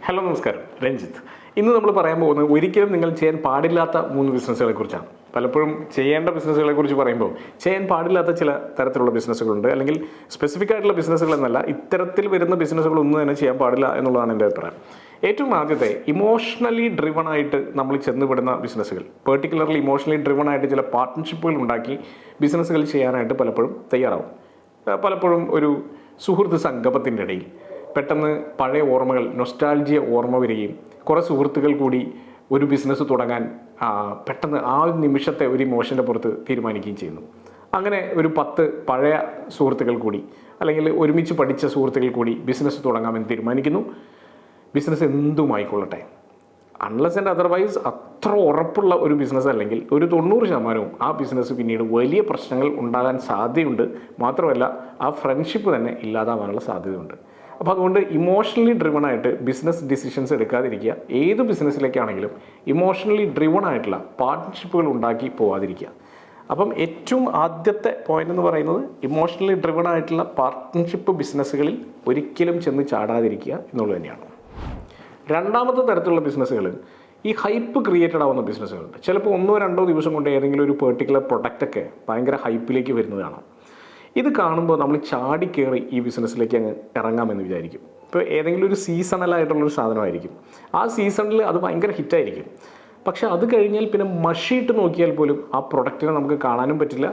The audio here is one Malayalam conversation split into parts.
ഹലോ നമസ്കാരം, രഞ്ജിത്ത്. ഇന്ന് നമ്മൾ പറയാൻ പോകുന്നത് ഒരിക്കലും നിങ്ങൾ ചെയ്യാൻ പാടില്ലാത്ത 3 ബിസിനസ്സുകളെ കുറിച്ചാണ്. പലപ്പോഴും ചെയ്യേണ്ട ബിസിനസ്സുകളെ കുറിച്ച് പറയുമ്പോൾ ചെയ്യാൻ പാടില്ലാത്ത ചില തരത്തിലുള്ള ബിസിനസ്സുകളുണ്ട്. അല്ലെങ്കിൽ സ്പെസിഫിക് ആയിട്ടുള്ള ബിസിനസ്സുകൾ എന്നല്ല, ഇത്തരത്തിൽ വരുന്ന ബിസിനസ്സുകളൊന്നും തന്നെ ചെയ്യാൻ പാടില്ല എന്നുള്ളതാണ് എൻ്റെ അഭിപ്രായം. ഏറ്റവും ആദ്യത്തെ ഇമോഷണലി ഡ്രിവൺ ആയിട്ട് നമ്മൾ ചെന്നുപെടുന്ന ബിസിനസ്സുകൾ, പെർട്ടിക്കുലർലി ഇമോഷണലി ഡ്രിവൺ ആയിട്ട് ചില പാർട്ട്ണർഷിപ്പുകൾ ഉണ്ടാക്കി ബിസിനസ്സുകൾ ചെയ്യാനായിട്ട് പലപ്പോഴും തയ്യാറാവും. പലപ്പോഴും ഒരു സുഹൃത്ത് സംഗമത്തിൻ്റെ ഇടയിൽ പെട്ടെന്ന് പഴയ ഓർമ്മകൾ, നൊസ്റ്റാൾജിയ ഓർമ്മ വരികയും കുറേ സുഹൃത്തുക്കൾ കൂടി ഒരു ബിസിനസ് തുടങ്ങാൻ പെട്ടെന്ന് ആ ഒരു നിമിഷത്തെ ഒരു ഇമോഷൻ്റെ പുറത്ത് തീരുമാനിക്കുകയും ചെയ്യുന്നു. അങ്ങനെ ഒരു 10 പഴയ സുഹൃത്തുക്കൾ കൂടി അല്ലെങ്കിൽ ഒരുമിച്ച് പഠിച്ച സുഹൃത്തുക്കൾ കൂടി ബിസിനസ് തുടങ്ങാമെന്ന് തീരുമാനിക്കുന്നു. ബിസിനസ് എന്തുമായിക്കൊള്ളട്ടെ, അൺലെസ് ആൻഡ് അതർവൈസ് അത്ര ഉറപ്പുള്ള ഒരു ബിസിനസ് അല്ലെങ്കിൽ ഒരു 90% ആ ബിസിനസ് പിന്നീട് വലിയ പ്രശ്നങ്ങൾ ഉണ്ടാകാൻ സാധ്യതയുണ്ട്. മാത്രമല്ല ആ ഫ്രണ്ട്ഷിപ്പ് തന്നെ ഇല്ലാതാവാനുള്ള സാധ്യതയുണ്ട്. അപ്പോൾ അതുകൊണ്ട് ഇമോഷണലി ഡ്രിവൺ ആയിട്ട് ബിസിനസ് ഡിസിഷൻസ് എടുക്കാതിരിക്കുക. ഏത് ബിസിനസ്സിലേക്കാണെങ്കിലും ഇമോഷണലി ഡ്രിവൺ ആയിട്ടുള്ള പാർട്ട്ണർഷിപ്പുകൾ ഉണ്ടാക്കി പോകാതിരിക്കുക. അപ്പം ഏറ്റവും ആദ്യത്തെ പോയിന്റ് എന്ന് പറയുന്നത് ഇമോഷണലി ഡ്രിവൺ ആയിട്ടുള്ള പാർട്ട്ണർഷിപ്പ് ബിസിനസ്സുകളിൽ ഒരിക്കലും ചെന്ന് ചാടാതിരിക്കുക എന്നുള്ളത് തന്നെയാണ്. രണ്ടാമത്തെ തരത്തിലുള്ള ബിസിനസ്സുകൾ ഈ ഹൈപ്പ് ക്രിയേറ്റഡ് ആവുന്ന ബിസിനസ്സുകളുണ്ട്. ചിലപ്പോൾ 1-2 ദിവസം കൊണ്ട് ഏതെങ്കിലും ഒരു പെർട്ടിക്കുലർ പ്രൊഡക്റ്റൊക്കെ ഭയങ്കര ഹൈപ്പിലേക്ക് വരുന്നത് കാണാം. ഇത് കാണുമ്പോൾ നമ്മൾ ചാടിക്കയറി ഈ ബിസിനസ്സിലേക്ക് അങ്ങ് ഇറങ്ങാമെന്ന് വിചാരിക്കും. ഇപ്പോൾ ഏതെങ്കിലും ഒരു സീസണലായിട്ടുള്ളൊരു സാധനമായിരിക്കും, ആ സീസണിൽ അത് ഭയങ്കര ഹിറ്റായിരിക്കും. പക്ഷെ അത് കഴിഞ്ഞാൽ പിന്നെ മഷിയിട്ട് നോക്കിയാൽ പോലും ആ പ്രൊഡക്റ്റിനെ നമുക്ക് കാണാനും പറ്റില്ല.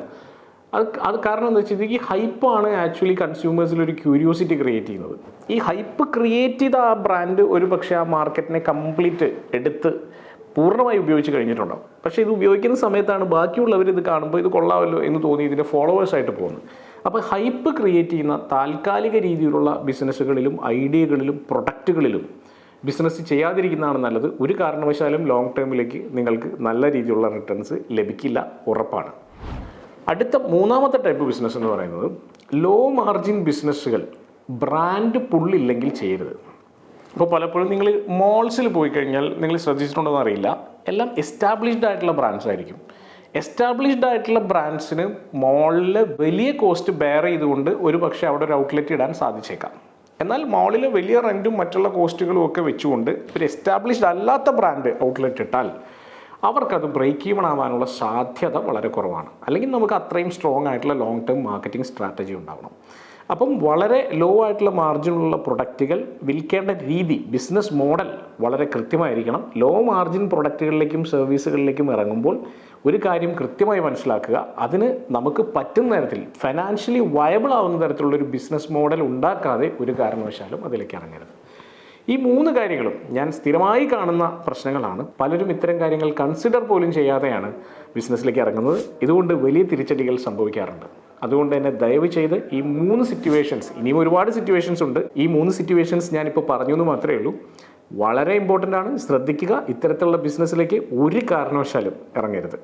അത് കാരണം എന്താ വെച്ചാൽ ഈ ഹൈപ്പാണ് ആക്ച്വലി കൺസ്യൂമേഴ്സിൽ ഒരു ക്യൂരിയോസിറ്റി ക്രിയേറ്റ് ചെയ്യുന്നത്. ഈ ഹൈപ്പ് ക്രിയേറ്റ് ചെയ്ത ആ ബ്രാൻഡ് ഒരു പക്ഷേ ആ മാർക്കറ്റിനെ കംപ്ലീറ്റ് എടുത്ത് പൂർണ്ണമായി ഉപയോഗിച്ച് കഴിഞ്ഞിട്ടുണ്ടാവും. പക്ഷേ ഇത് ഉപയോഗിക്കുന്ന സമയത്താണ് ബാക്കിയുള്ളവർ ഇത് കാണുമ്പോൾ ഇത് കൊള്ളാമല്ലോ എന്ന് തോന്നി ഇതിൻ്റെ ഫോളോവേഴ്സായിട്ട് പോകുന്നത്. അപ്പോൾ ഹൈപ്പ് ക്രിയേറ്റ് ചെയ്യുന്ന താൽക്കാലിക രീതിയിലുള്ള ബിസിനസ്സുകളിലും ഐഡിയകളിലും പ്രൊഡക്റ്റുകളിലും ബിസിനസ് ചെയ്യാതിരിക്കുന്നതാണ് നല്ലത്. ഒരു കാരണവശാലും ലോങ് ടേമിലേക്ക് നിങ്ങൾക്ക് നല്ല രീതിയിലുള്ള റിട്ടേൺസ് ലഭിക്കില്ല, ഉറപ്പാണ്. അടുത്ത മൂന്നാമത്തെ ടൈപ്പ് ബിസിനസ് എന്ന് പറയുന്നത് ലോ മാർജിൻ ബിസിനസ്സുകൾ. ബ്രാൻഡ് പുള്ളില്ലെങ്കിൽ ചെയ്യരുത്. അപ്പോൾ പലപ്പോഴും നിങ്ങൾ മോൾസിൽ പോയി കഴിഞ്ഞാൽ നിങ്ങൾ ശ്രദ്ധിച്ചിട്ടുണ്ടോ എന്ന് അറിയില്ല, എല്ലാം എസ്റ്റാബ്ലിഷ്ഡ് ആയിട്ടുള്ള ബ്രാൻഡ്സ് ആയിരിക്കും. എസ്റ്റാബ്ലിഷ്ഡ് ആയിട്ടുള്ള ബ്രാൻഡ്സിന് മോളിൽ വലിയ കോസ്റ്റ് ബെയർ ചെയ്തുകൊണ്ട് ഒരു പക്ഷേ അവിടെ ഒരു ഔട്ട്ലെറ്റ് ഇടാൻ സാധിച്ചേക്കാം. എന്നാൽ മോളിൽ വലിയ റെൻറ്റും മറ്റുള്ള കോസ്റ്റുകളും ഒക്കെ വെച്ചുകൊണ്ട് ഒരു എസ്റ്റാബ്ലിഷ്ഡ് അല്ലാത്ത ബ്രാൻഡ് ഔട്ട്ലെറ്റ് ഇട്ടാൽ അവർക്കത് ബ്രേക്ക് ഈവൺ ആവാനുള്ള സാധ്യത വളരെ കുറവാണ്. അല്ലെങ്കിൽ നമുക്ക് അത്രയും സ്ട്രോങ് ആയിട്ടുള്ള ലോങ് ടേം മാർക്കറ്റിംഗ് സ്ട്രാറ്റജി ഉണ്ടാവണം. അപ്പം വളരെ ലോ ആയിട്ടുള്ള മാർജിനുള്ള പ്രൊഡക്റ്റുകൾ വിൽക്കേണ്ട രീതി, ബിസിനസ് മോഡൽ വളരെ കൃത്യമായിരിക്കണം. ലോ മാർജിൻ പ്രൊഡക്റ്റുകളിലേക്കും സർവീസുകളിലേക്കും ഇറങ്ങുമ്പോൾ ഒരു കാര്യം കൃത്യമായി മനസ്സിലാക്കുക, അതിന് നമുക്ക് പറ്റുന്ന തരത്തിൽ ഫൈനാൻഷ്യലി വയബിൾ ആവുന്ന തരത്തിലുള്ളൊരു ബിസിനസ് മോഡൽ ഉണ്ടാക്കാതെ ഒരു കാരണവശാലും അതിലേക്ക് ഇറങ്ങരുത്. ഈ 3 കാര്യങ്ങളും ഞാൻ സ്ഥിരമായി കാണുന്ന പ്രശ്നങ്ങളാണ്. പലരും ഇത്തരം കാര്യങ്ങൾ കൺസിഡർ പോലും ചെയ്യാതെയാണ് ബിസിനസ്സിലേക്ക് ഇറങ്ങുന്നത്. ഇതുകൊണ്ട് വലിയ തിരിച്ചടികൾ സംഭവിക്കാറുണ്ട്. അതുകൊണ്ട് തന്നെ ദയവ് ചെയ്ത് ഈ 3 സിറ്റുവേഷൻസ്, ഇനിയും ഒരുപാട് സിറ്റുവേഷൻസ് ഉണ്ട്, ഈ 3 സിറ്റുവേഷൻസ് ഞാനിപ്പോൾ പറഞ്ഞു എന്ന് മാത്രമേ ഉള്ളൂ, വളരെ ഇമ്പോർട്ടൻ്റ് ആണ്. ശ്രദ്ധിക്കുക, ഇത്തരത്തിലുള്ള ബിസിനസ്സിലേക്ക് ഒരു കാരണവശാലും ഇറങ്ങരുത്.